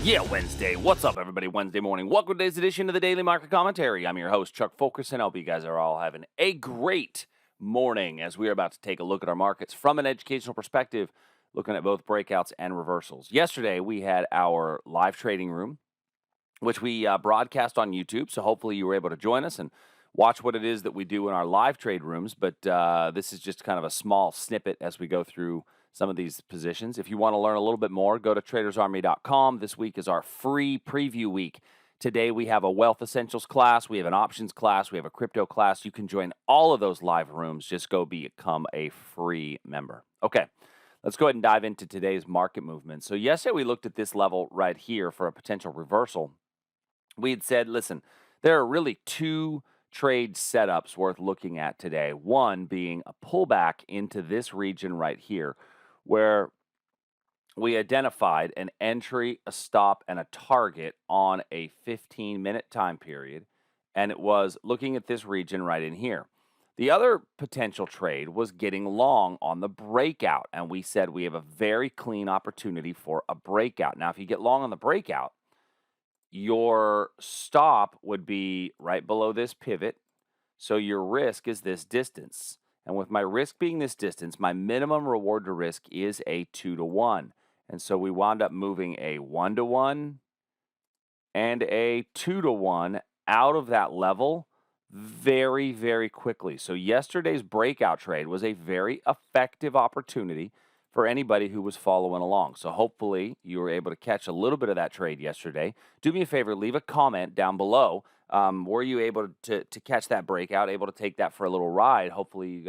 Yeah, Wednesday. What's up, everybody? Wednesday morning. Welcome to today's edition of the Daily Market Commentary. I'm your host, Chuck Fulkerson. I hope you guys are all having a great morning as we are about to take a look at our markets from an educational perspective, looking at both breakouts and reversals. Yesterday, we had our live trading room, which we broadcast on YouTube. So hopefully you were able to join us and watch what it is that we do in our live trade rooms. But this is just kind of a small snippet as we go through some of these positions. If you want to learn a little bit more, go to tradersarmy.com. This week is our free preview week. Today we have a wealth essentials class, we have an options class, we have a crypto class. You can join all of those live rooms. Just go become a free member. Okay, let's go ahead and dive into today's market movement. So yesterday we looked at this level right here for a potential reversal. We had said, listen, there are really two trade setups worth looking at today. One being a pullback into this region right here, where we identified an entry, a stop, and a target on a 15-minute time period, and it was looking at this region right in here. The other potential trade was getting long on the breakout, and we said we have a very clean opportunity for a breakout. Now, if you get long on the breakout, your stop would be right below this pivot, so your risk is this distance. And with my risk being this distance, my minimum reward to risk is a 2-to-1. And so we wound up moving a 1-to-1 and a 2-to-1 out of that level very, very quickly. So yesterday's breakout trade was a very effective opportunity for anybody who was following along. So hopefully you were able to catch a little bit of that trade yesterday. Do me a favor, leave a comment down below. Were you able to catch that breakout, able to take that for a little ride? Hopefully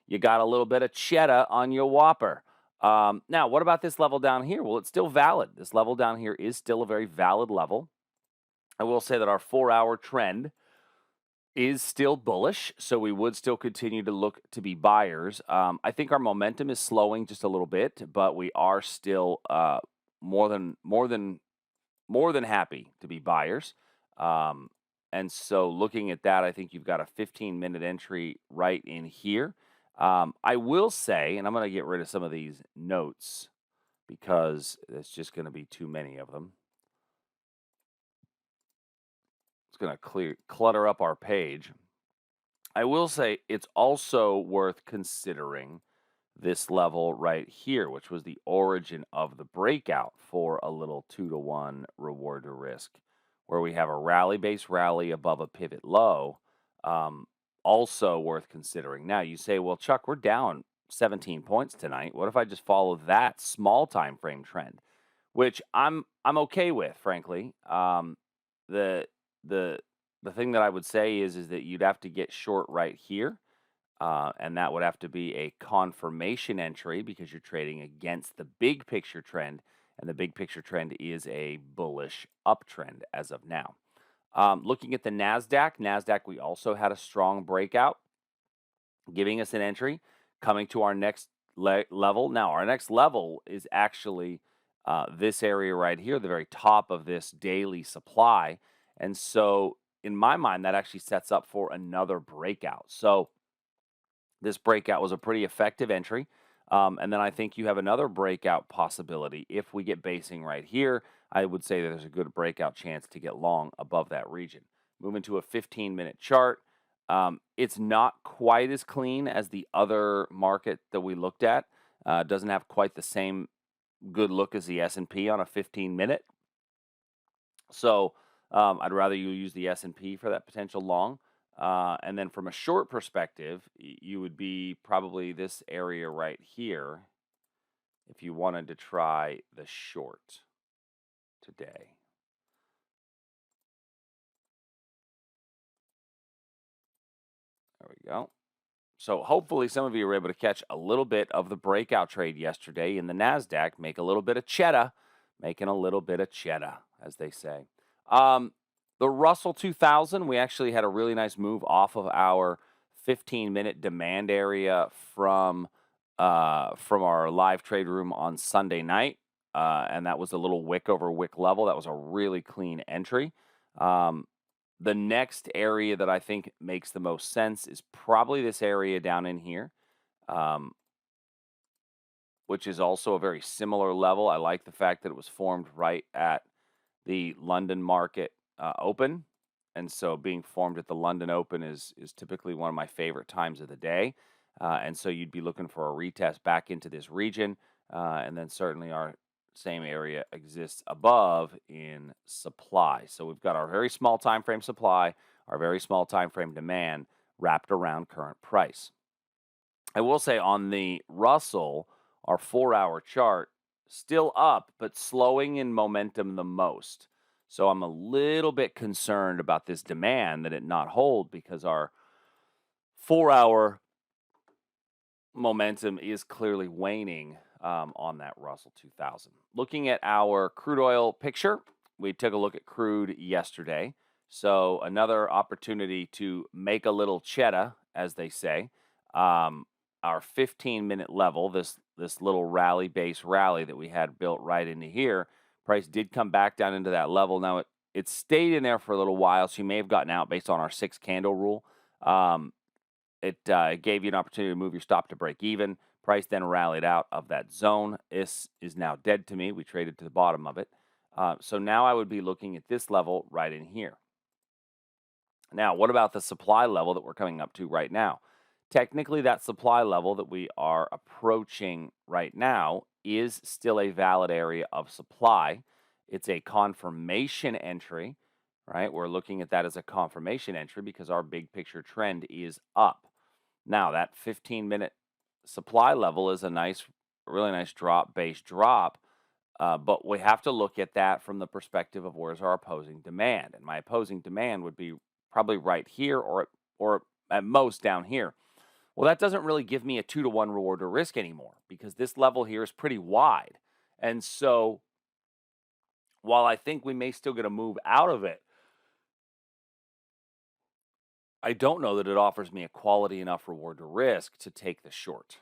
you got a little bit of cheddar on your Whopper. Now, what about this level down here? Well, it's still valid. This level down here is still a very valid level. I will say that our 4-hour trend is still bullish, so we would still continue to look to be buyers. I think our momentum is slowing just a little bit, but we are still more than happy to be buyers. And so looking at that, I think you've got a 15-minute entry right in here. I will say, and I'm going to get rid of some of these notes because it's just going to be too many of them. It's going to clutter up our page. I will say it's also worth considering this level right here, which was the origin of the breakout for a little 2-to-1 reward to risk, where we have a rally-based rally above a pivot low, also worth considering. Now, you say, well, Chuck, we're down 17 points tonight. What if I just follow that small time frame trend, which I'm okay with, frankly. The thing that I would say is that you'd have to get short right here, and that would have to be a confirmation entry because you're trading against the big picture trend, and the big picture trend is a bullish uptrend as of now. Looking at the NASDAQ, we also had a strong breakout, giving us an entry, coming to our next level. Now, our next level is actually this area right here, the very top of this daily supply. And so, in my mind, that actually sets up for another breakout. So, this breakout was a pretty effective entry. And then I think you have another breakout possibility. If we get basing right here, I would say that there's a good breakout chance to get long above that region. Moving to a 15-minute chart. It's not quite as clean as the other market that we looked at. Doesn't have quite the same good look as the S&P on a 15-minute. So I'd rather you use the S&P for that potential long. And then from a short perspective, you would be probably this area right here if you wanted to try the short today. There we go. So hopefully some of you were able to catch a little bit of the breakout trade yesterday in the NASDAQ, make a little bit of cheddar, making a little bit of cheddar, as they say. The Russell 2000, we actually had a really nice move off of our 15-minute demand area from our live trade room on Sunday night, and that was a little wick over wick level. That was a really clean entry. The next area that I think makes the most sense is probably this area down in here, which is also a very similar level. I like the fact that it was formed right at the London market open. And so being formed at the London Open is typically one of my favorite times of the day. And so you'd be looking for a retest back into this region. And then certainly our same area exists above in supply. So we've got our very small time frame supply, our very small time frame demand wrapped around current price. I will say on the Russell, our 4-hour chart still up, but slowing in momentum the most. So I'm a little bit concerned about this demand that it not hold because our 4-hour momentum is clearly waning on that Russell 2000. Looking at our crude oil picture, we took a look at crude yesterday. So another opportunity to make a little cheddar, as they say. Our 15-minute level, this little base rally that we had built right into here, price did come back down into that level. Now it stayed in there for a little while, so you may have gotten out based on our 6-candle rule. It gave you an opportunity to move your stop to break even. Price then rallied out of that zone. This is now dead to me. We traded to the bottom of it. So now I would be looking at this level right in here. Now, what about the supply level that we're coming up to right now? Technically, that supply level that we are approaching right now is still a valid area of supply. It's a confirmation entry, right? We're looking at that as a confirmation entry because our big picture trend is up. Now, that 15-minute supply level is a really nice base drop, but we have to look at that from the perspective of where's our opposing demand. And my opposing demand would be probably right here or at most down here. Well, that doesn't really give me a 2-to-1 reward to risk anymore because this level here is pretty wide. And so while I think we may still get a move out of it, I don't know that it offers me a quality enough reward to risk to take the short.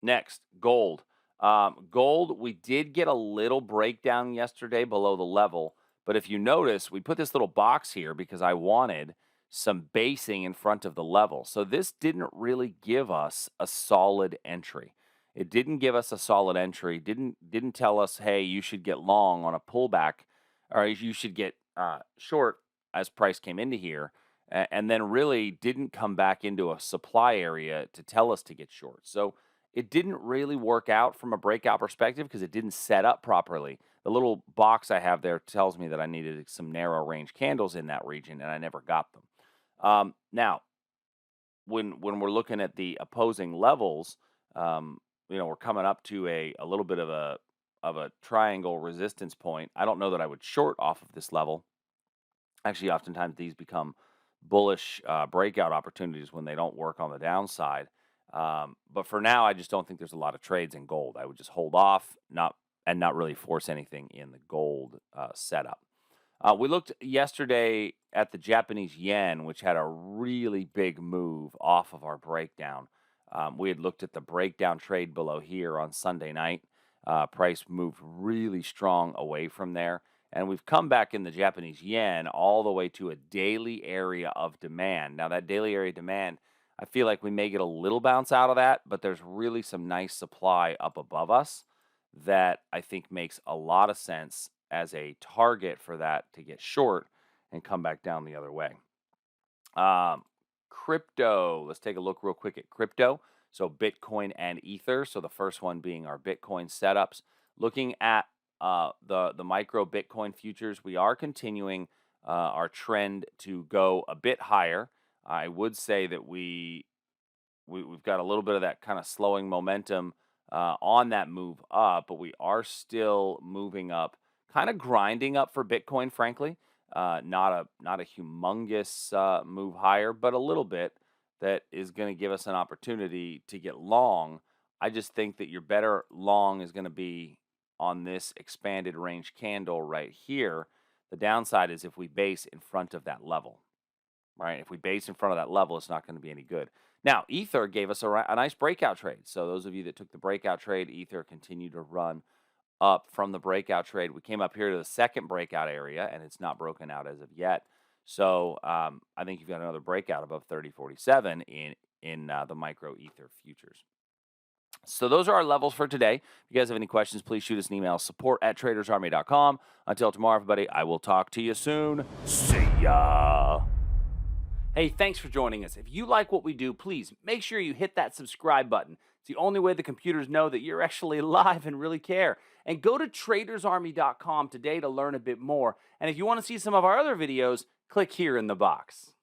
Next, gold. Gold, we did get a little breakdown yesterday below the level. But if you notice, we put this little box here because I wanted some basing in front of the level. So this didn't really give us a solid entry. It didn't give us a solid entry. Didn't tell us, hey, you should get long on a pullback, or you should get short as price came into here. And then really didn't come back into a supply area to tell us to get short. So it didn't really work out from a breakout perspective because it didn't set up properly. The little box I have there tells me that I needed some narrow range candles in that region, and I never got them. Now, when we're looking at the opposing levels, we're coming up to a little bit of a triangle resistance point. I don't know that I would short off of this level. Actually, oftentimes these become bullish breakout opportunities when they don't work on the downside. But for now, I just don't think there's a lot of trades in gold. I would just hold off, not really force anything in the gold setup. We looked yesterday at the Japanese yen, which had a really big move off of our breakdown. We had looked at the breakdown trade below here on Sunday night. Price moved really strong away from there. And we've come back in the Japanese yen all the way to a daily area of demand. Now, that daily area demand, I feel like we may get a little bounce out of that, but there's really some nice supply up above us that I think makes a lot of sense as a target for that to get short and come back down the other way. Crypto, let's take a look real quick at crypto. So Bitcoin and Ether. So the first one being our Bitcoin setups. Looking at the micro Bitcoin futures, we are continuing our trend to go a bit higher. I would say that we've got a little bit of that kind of slowing momentum on that move up, but we are still moving up, kind of grinding up for Bitcoin, frankly. Not a humongous move higher, but a little bit that is going to give us an opportunity to get long. I just think that your better long is going to be on this expanded range candle right here. The downside is if we base in front of that level, right? If we base in front of that level, it's not going to be any good. Now, Ether gave us a nice breakout trade. So those of you that took the breakout trade, Ether continued to run up from the breakout trade. We came up here to the second breakout area, and it's not broken out as of yet. So I think you've got another breakout above 30.47 in the micro Ether futures. So those are our levels for today. If you guys have any questions, please shoot us an email, support@tradersarmy.com. Until tomorrow, everybody, I will talk to you soon. See ya. Hey, thanks for joining us. If you like what we do, please make sure you hit that subscribe button. It's the only way the computers know that you're actually alive and really care. And go to tradersarmy.com today to learn a bit more. And if you want to see some of our other videos, click here in the box.